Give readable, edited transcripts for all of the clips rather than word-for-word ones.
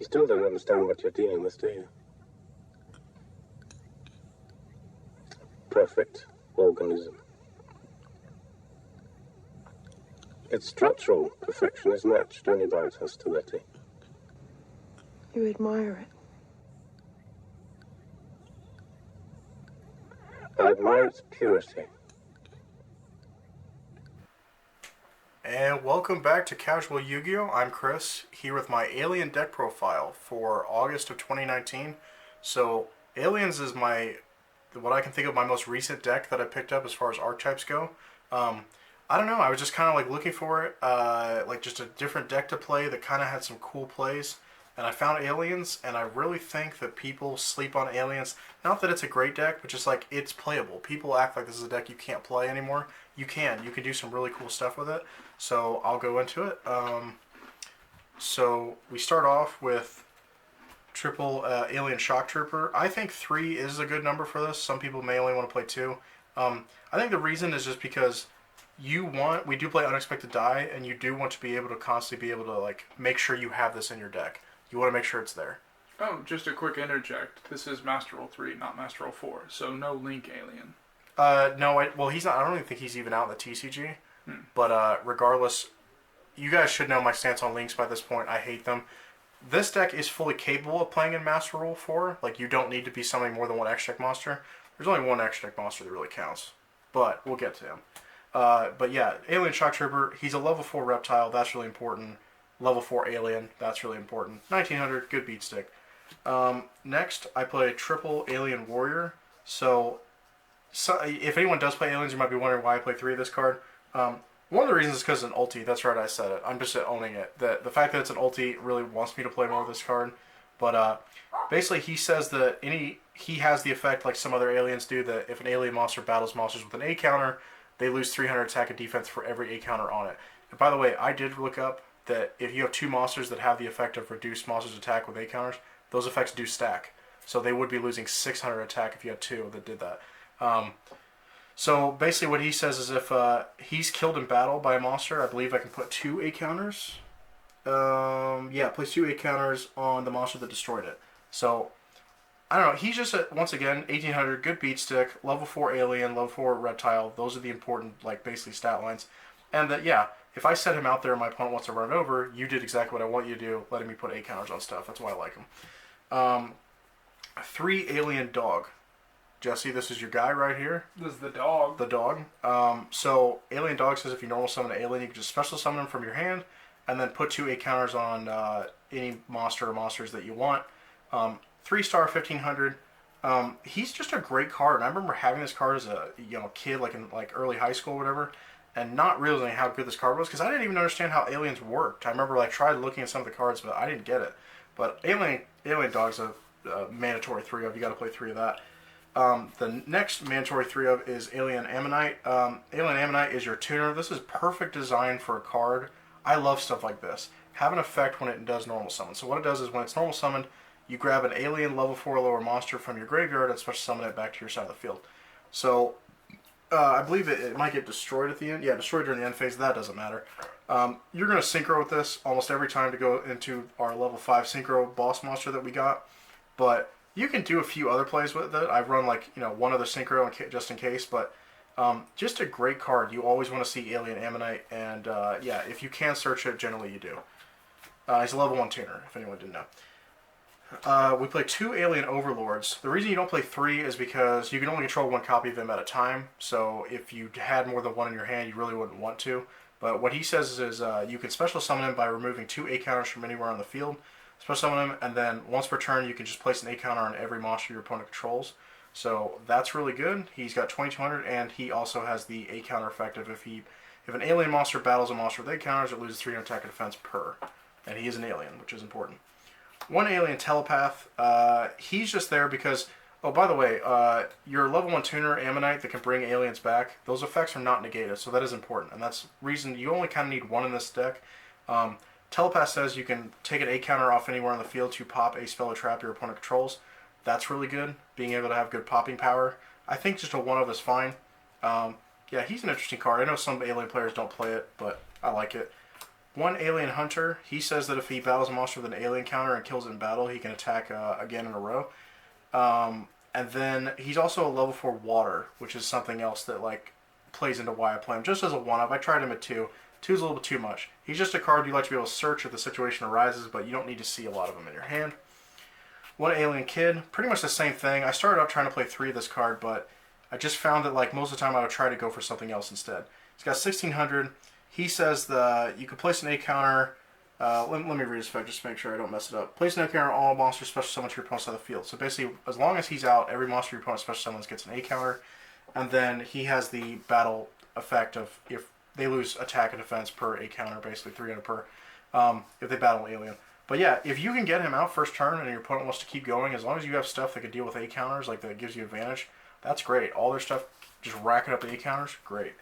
You still don't understand what you're dealing with, do you? Perfect organism. Its structural perfection is matched only by its hostility. You admire it. I admire its purity. And welcome back to Casual Yu-Gi-Oh! I'm Chris, here with my Alien deck profile for August of 2019. So, Aliens is what I can think of my most recent deck that I picked up as far as archetypes go. I don't know, I was just kind of like looking for it, like just a different deck to play that kind of had some cool plays. And I found Aliens, and I really think that people sleep on Aliens. Not that it's a great deck, but just like it's playable. People act like this is a deck you can't play anymore. You can. You can do some really cool stuff with it. So I'll go into it. So we start off with triple Alien Shock Trooper. I think 3 is a good number for this. Some people may only want to play 2. I think the reason is just because we do play Unexpected Die, and you do want to be able to constantly be able to like make sure you have this in your deck. You want to make sure it's there. Oh, just a quick interject. This is Master Roll 3, not Master Roll 4, so no Link Alien. No, he's not. I don't even think he's even out in the TCG. But regardless, you guys should know my stance on links by this point. I hate them. This deck is fully capable of playing in Master Roll 4. Like, you don't need to be summoning more than one X-Deck monster. There's only one X-Deck monster that really counts. But we'll get to him. But yeah, Alien Shock Trooper, he's a level 4 reptile. That's really important. Level 4 Alien, that's really important. 1900, good beat stick. Next, I play triple Alien Warrior. So if anyone does play Aliens, you might be wondering why I play 3 of this card. One of the reasons is because it's an ulti. That's right, I said it. I'm just owning it. The fact that it's an ulti really wants me to play more of this card. But basically, he says that he has the effect like some other aliens do, that if an alien monster battles monsters with an A counter, they lose 300 attack and defense for every A counter on it. And by the way, I did look up that if you have 2 monsters that have the effect of reduce monsters attack with A counters, those effects do stack. So they would be losing 600 attack if you had 2 that did that. So basically what he says is if he's killed in battle by a monster, I believe I can put 2 A counters. Place 2 A counters on the monster that destroyed it. So, I don't know, he's just, once again, 1800, good beat stick, level 4 alien, level 4 reptile. Those are the important, like, basically stat lines. And that, yeah, if I set him out there and my opponent wants to run it over, you did exactly what I want you to do, letting me put A counters on stuff. That's why I like him. 3 alien dog. Jesse, this is your guy right here. This is the dog. The dog. So Alien Dog says if you normal summon an alien, you can just special summon him from your hand, and then put 2 A counters on any monster or monsters that you want. 3-star, 1500. He's just a great card. And I remember having this card as a kid, like in early high school or whatever, and not realizing how good this card was because I didn't even understand how aliens worked. I remember tried looking at some of the cards, but I didn't get it. But Alien Dog's a mandatory 3 of. You got to play 3 of that. The next mandatory 3 of is Alien Ammonite. Alien Ammonite is your tuner. This is perfect design for a card. I love stuff like this. Have an effect when it does normal summon. So what it does is when it's normal summoned, you grab an alien level 4 or lower monster from your graveyard and special summon it back to your side of the field. So I believe it might get destroyed at the end. Yeah, destroyed during the end phase. That doesn't matter. You're going to synchro with this almost every time to go into our level 5 synchro boss monster that we got. But you can do a few other plays with it. I've run one other synchro just in case, but just a great card. You always want to see Alien Ammonite, and if you can search it, generally you do. He's a level 1 tuner, if anyone didn't know. We play 2 Alien Overlords. The reason you don't play 3 is because you can only control 1 copy of them at a time, so if you had more than 1 in your hand, you really wouldn't want to. But what he says is you can special summon him by removing 2 A counters from anywhere on the field. Special summon him, and then once per turn, you can just place an A counter on every monster your opponent controls. So that's really good. He's got 2200, and he also has the A counter effect of if an alien monster battles a monster with A counters, it loses 300 attack and defense per. And he is an alien, which is important. 1 Alien Telepath. He's just there because, oh, by the way, your level 1 tuner, Ammonite, that can bring aliens back, those effects are not negated, so that is important. And that's reason you only kind of need 1 in this deck. Telepath says you can take an A counter off anywhere on the field to pop a spell or trap your opponent controls. That's really good, being able to have good popping power. I think just a 1 of is fine. He's an interesting card. I know some alien players don't play it, but I like it. One Alien Hunter, he says that if he battles a monster with an alien counter and kills it in battle, he can attack again in a row. And then he's also a level 4 Water, which is something else that like plays into why I play him. Just as a one-up, I tried him at 2. 2's a little bit too much. He's just a card you like to be able to search if the situation arises, but you don't need to see a lot of them in your hand. One Alien Kid, pretty much the same thing. I started out trying to play 3 of this card, but I just found that like most of the time I would try to go for something else instead. He's got 1600. He says that you can place an A counter. Let me read his effect just to make sure I don't mess it up. Place an A counter on all monsters special summon to your opponent's side of the field. So basically, as long as he's out, every monster your opponent special summons gets an A counter. And then he has the battle effect of if they lose attack and defense per A counter, basically 300 per, if they battle an alien. But yeah, if you can get him out first turn and your opponent wants to keep going, as long as you have stuff that can deal with A counters, like that gives you advantage, that's great. All their stuff, just racking up A counters, great.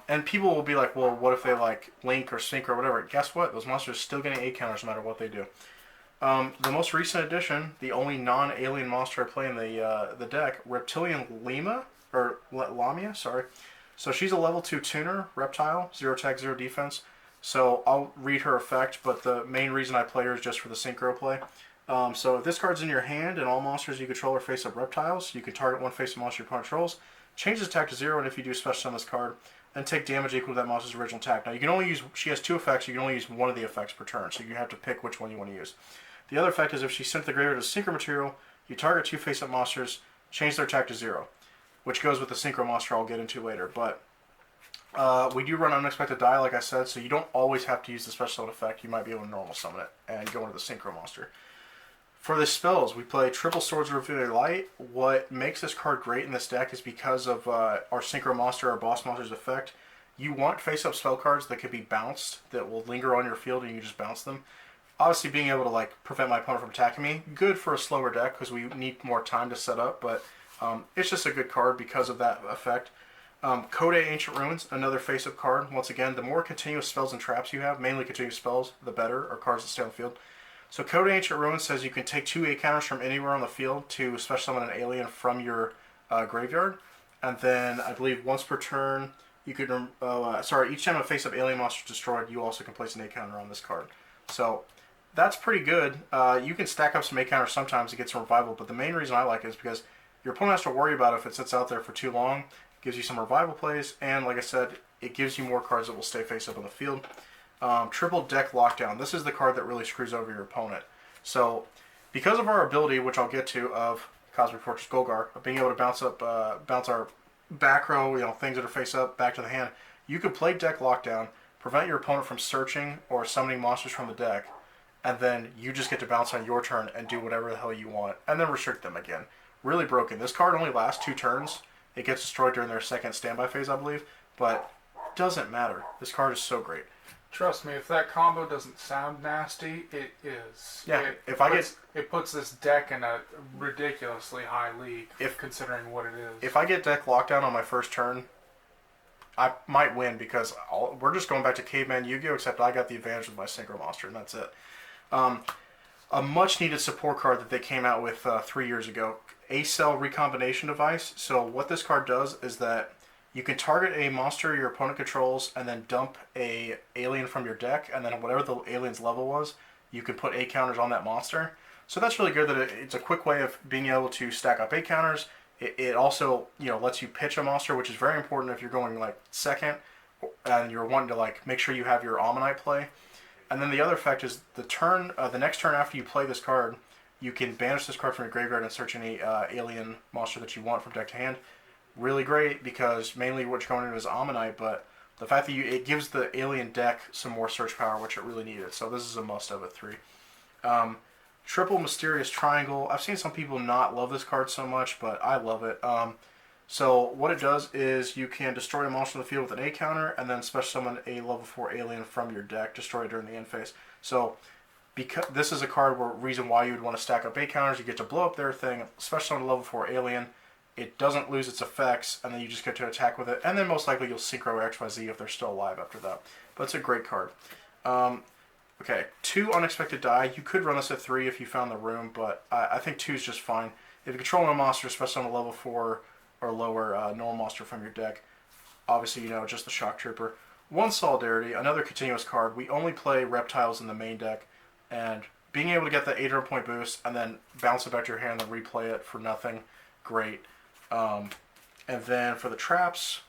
And people will be like, well, what if they like Link or Sync or whatever? Guess what? Those monsters are still getting A counters no matter what they do. The most recent addition, the only non-alien monster I play in the deck, Reptilian Lamia, sorry. So she's a level 2 tuner, reptile, 0 attack, 0 defense. So I'll read her effect, but the main reason I play her is just for the synchro play. So if this card's in your hand and all monsters you control are face-up reptiles, you can target one face-up monster your opponent controls, change its attack to 0, and if you do, special summon this card, and take damage equal to that monster's original attack. Now you can only use, she has 2 effects, you can only use one of the effects per turn, so you have to pick which one you want to use. The other effect is if she's sent to the graveyard as synchro material, you target 2 face-up monsters, change their attack to 0, which goes with the synchro monster I'll get into later. But we do run unexpected die, like I said, so you don't always have to use the special summon effect. You might be able to normal summon it and go into the synchro monster. For the spells, we play Triple Swords of Revealing Light. What makes this card great in this deck is because of our synchro monster, our boss monster's effect. You want face-up spell cards that can be bounced, that will linger on your field and you can just bounce them. Obviously, being able to like prevent my opponent from attacking me, good for a slower deck because we need more time to set up, but it's just a good card because of that effect. Code Ancient Ruins, another face-up card. Once again, the more continuous spells and traps you have, mainly continuous spells, the better, or cards that stay on the field. So Code Ancient Ruins says you can take 2 A counters from anywhere on the field to special summon an alien from your graveyard. And then, I believe, once per turn, you could, each time a face-up alien monster is destroyed, you also can place an A counter on this card. So, that's pretty good. You can stack up some A counters sometimes to get some revival, but the main reason I like it is because your opponent has to worry about it if it sits out there for too long. It gives you some revival plays, and like I said, it gives you more cards that will stay face-up on the field. Triple Deck Lockdown. This is the card that really screws over your opponent. So, because of our ability, which I'll get to, of Cosmic Fortress Golgar, of being able to bounce our back row, things that are face up, back to the hand, you can play Deck Lockdown, prevent your opponent from searching or summoning monsters from the deck, and then you just get to bounce on your turn and do whatever the hell you want, and then restrict them again. Really broken. This card only lasts 2 turns. It gets destroyed during their second standby phase, I believe, but doesn't matter. This card is so great. Trust me, if that combo doesn't sound nasty, it is. Yeah, it puts this deck in a ridiculously high league, considering what it is. If I get Deck Lockdown on my first turn, I might win because we're just going back to Caveman Yu-Gi-Oh! Except I got the advantage with my Synchro Monster, and that's it. A much-needed support card that they came out with 3 years ago, A-Cell Recombination Device. So what this card does is that you can target a monster your opponent controls and then dump a alien from your deck, and then whatever the alien's level was, you can put A counters on that monster. So that's really good that it's a quick way of being able to stack up A counters. It also, lets you pitch a monster, which is very important if you're going like second and you're wanting to like make sure you have your Ammonite play. And then the other effect is the next turn after you play this card, you can banish this card from your graveyard and search any alien monster that you want from deck to hand. Really great because mainly what you're going into is Ammonite, but the fact that it gives the alien deck some more search power, which it really needed. So this is a must of at 3. Triple Mysterious Triangle. I've seen some people not love this card so much, but I love it. So what it does is you can destroy a monster in the field with an A counter, and then special summon a level 4 alien from your deck, destroy it during the end phase. So because this is a card reason why you would want to stack up A counters, you get to blow up their thing, special summon a level 4 alien. It doesn't lose its effects, and then you just get to attack with it. And then most likely you'll Synchro XYZ if they're still alive after that. But it's a great card. Okay, 2 Unexpected Die. You could run this at 3 if you found the room, but I think 2 is just fine. If you control a monster, especially on a level 4 or lower normal monster from your deck, obviously, just the Shock Trooper. One Solidarity, another continuous card. We only play reptiles in the main deck, and being able to get the 800 point boost and then bounce it back to your hand and replay it for nothing, great. And then for the traps,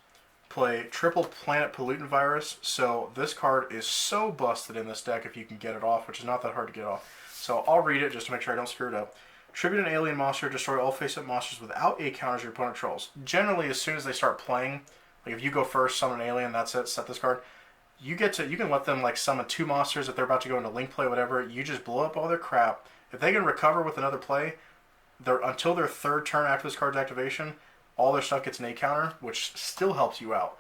play Triple Planet Pollutant Virus. So this card is so busted in this deck if you can get it off, which is not that hard to get off. So I'll read it just to make sure I don't screw it up. Tribute an alien monster, destroy all face-up monsters without 8 counters your opponent trolls. Generally, as soon as they start playing, like if you go first, summon an alien, that's it, set this card. You can let them like summon 2 monsters if they're about to go into link play, whatever. You just blow up all their crap. If they can recover with another play, until their 3rd turn after this card's activation, all their stuff gets an 8 counter, which still helps you out.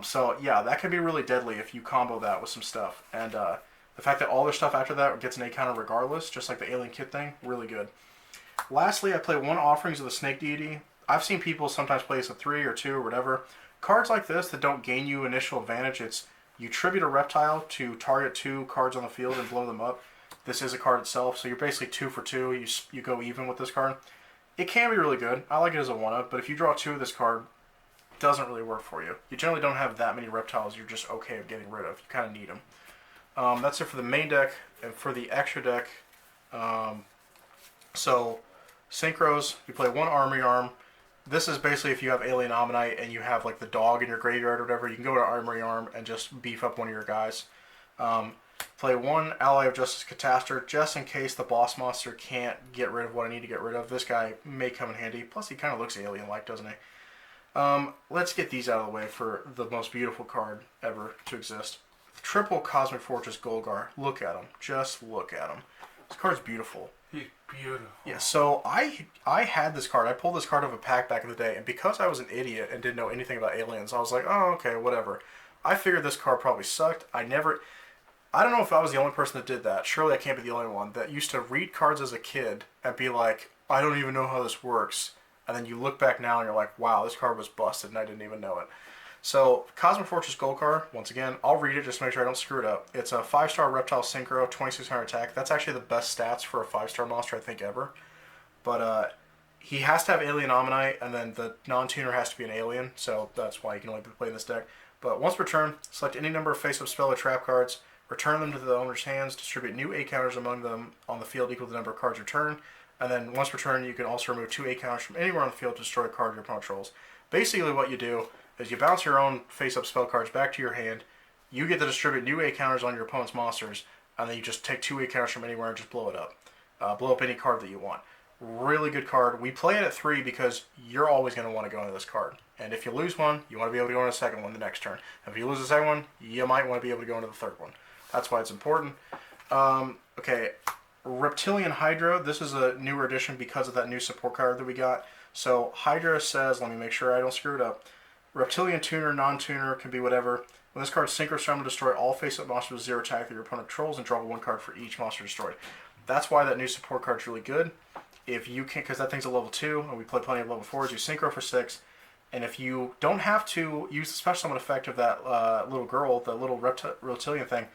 So yeah, that can be really deadly if you combo that with some stuff. And the fact that all their stuff after that gets an 8 counter regardless, just like the alien kit thing, really good. Lastly, I play 1 Offerings of the Snake Deity. I've seen people sometimes play this at 3 or 2 or whatever. Cards like this that don't gain you initial advantage, it's you tribute a reptile to target 2 cards on the field and blow them up. This is a card itself, so you're basically 2 for 2. You go even with this card. It can be really good. I like it as a 1-up, but if you draw 2 of this card, it doesn't really work for you. You generally don't have that many reptiles you're just okay of getting rid of. You kind of need them. That's it for the main deck. And for the extra deck, so Synchros, you play 1 Armory Arm. This is basically if you have Alien Ammonite and you have like the dog in your graveyard or whatever, you can go to Armory Arm and just beef up one of your guys. Play 1 Ally of Justice Catastor, just in case the boss monster can't get rid of what I need to get rid of. This guy may come in handy. Plus he kind of looks alien-like, doesn't he? Let's get these out of the way for the most beautiful card ever to exist. Triple Cosmic Fortress Golgar. Look at him. Just look at him. This card's beautiful. He's beautiful. Yeah, so I had this card. I pulled this card out of a pack back in the day, and because I was an idiot and didn't know anything about aliens, I was like, oh, okay, whatever. I figured this card probably sucked. I don't know if I was the only person that did that. Surely I can't be the only one that used to read cards as a kid and be like, I don't even know how this works. And then you look back now and you're like, wow, this card was busted and I didn't even know it. So, Cosmic Fortress Golgar, once again, I'll read it just to make sure I don't screw it up. It's a 5-star Reptile Synchro, 2600 attack. That's actually the best stats for a 5-star monster I think ever. But he has to have Alien Ammonite, and then the non-tuner has to be an alien, so that's why you can only be playing this deck. But once per turn, select any number of face-up spell or trap cards, return them to the owner's hands, distribute new 8 counters among them on the field equal to the number of cards returned, and then once per turn, you can also remove 2 8 counters from anywhere on the field to destroy a card your opponent controls. Basically what you do is you bounce your own face-up spell cards back to your hand, you get to distribute new 8 counters on your opponent's monsters, and then you just take 2 8 counters from anywhere and just blow it up. Blow up any card that you want. Really good card. We play it at 3 because you're always going to want to go into this card. And if you lose one, you want to be able to go into the second one the next turn. If you lose the second one, you might want to be able to go into the third one. That's why it's important. Okay, Reptilian Hydra. This is a newer addition because of that new support card that we got. So Hydra says, let me make sure I don't screw it up. Reptilian Tuner, non-tuner, can be whatever. When this card synchros summon, destroy all face-up monsters with 0 attack that your opponent controls and draw 1 card for each monster destroyed. That's why that new support card's really good. If you can, because that thing's a level 2, and we play plenty of level 4s, you synchro for 6. And if you don't have to use the special summon effect of that little girl, the little reptilian thing,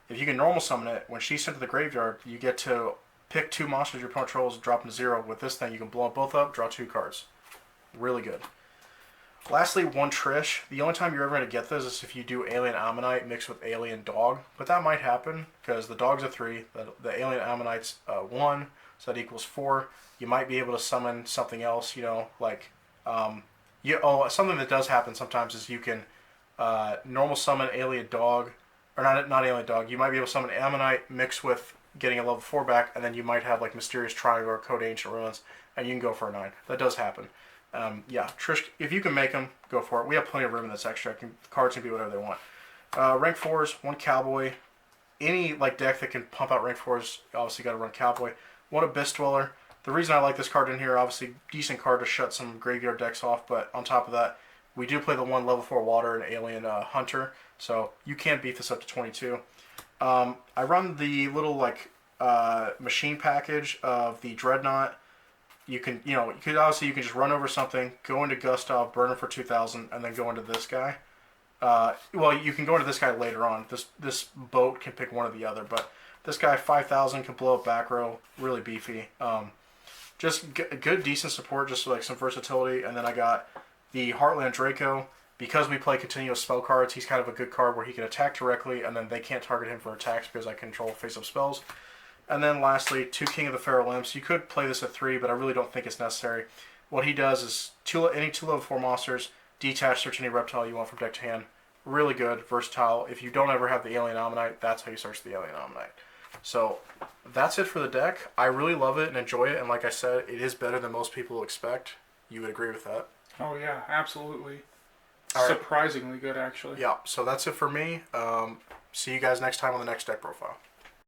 if you can normal summon it, when she's sent to the graveyard, you get to pick 2 monsters your opponent controls, drop them to 0. With this thing, you can blow them both up, draw 2 cards. Really good. Lastly, 1 Trish. The only time you're ever going to get this is if you do Alien Ammonite mixed with Alien Dog. But that might happen, because the dog's a 3, the Alien Ammonite's 1, so that equals 4. You might be able to summon something else, you know, like... something that does happen sometimes is you can normal summon Alien Dog, or not Alien Dog, you might be able to summon Ammonite mixed with getting a level 4 back, and then you might have like Mysterious Triangle or Code Ancient Ruins, and you can go for a 9. That does happen. Yeah, Trish, if you can make them, go for it. We have plenty of room in this extra. Cards can be whatever they want. Rank 4s, 1 Cowboy. Any like deck that can pump out rank 4s, obviously got to run Cowboy. 1 Abyss Dweller. The reason I like this card in here, obviously, decent card to shut some graveyard decks off, but on top of that, we do play the 1 level 4 Water and Alien Hunter, so you can beat this up to 22. I run the little, like, machine package of the Dreadnought. You can just run over something, go into Gustav, burn him for 2,000, and then go into this guy. Well, you can go into this guy later on. This boat can pick one or the other, but this guy, 5,000, can blow up back row, really beefy. Just good, decent support, just like some versatility. And then I got the Heartland Draco. because we play continuous spell cards, he's kind of a good card where he can attack directly, and then they can't target him for attacks because I control face-up spells. And then lastly, 2 King of the Feral Imps. You could play this at 3, but I really don't think it's necessary. What he does is any 2 level 4 monsters, detach, search any reptile you want from deck to hand. Really good, versatile. If you don't ever have the Alien Ammonite, that's how you search the Alien Ammonite. So that's it for the deck. I really love it and enjoy it, and like I said, it is better than most people expect. You would agree with that? Oh yeah, absolutely. All right. Surprisingly good, actually. Yeah, so that's it for me. See you guys next time on the next deck profile.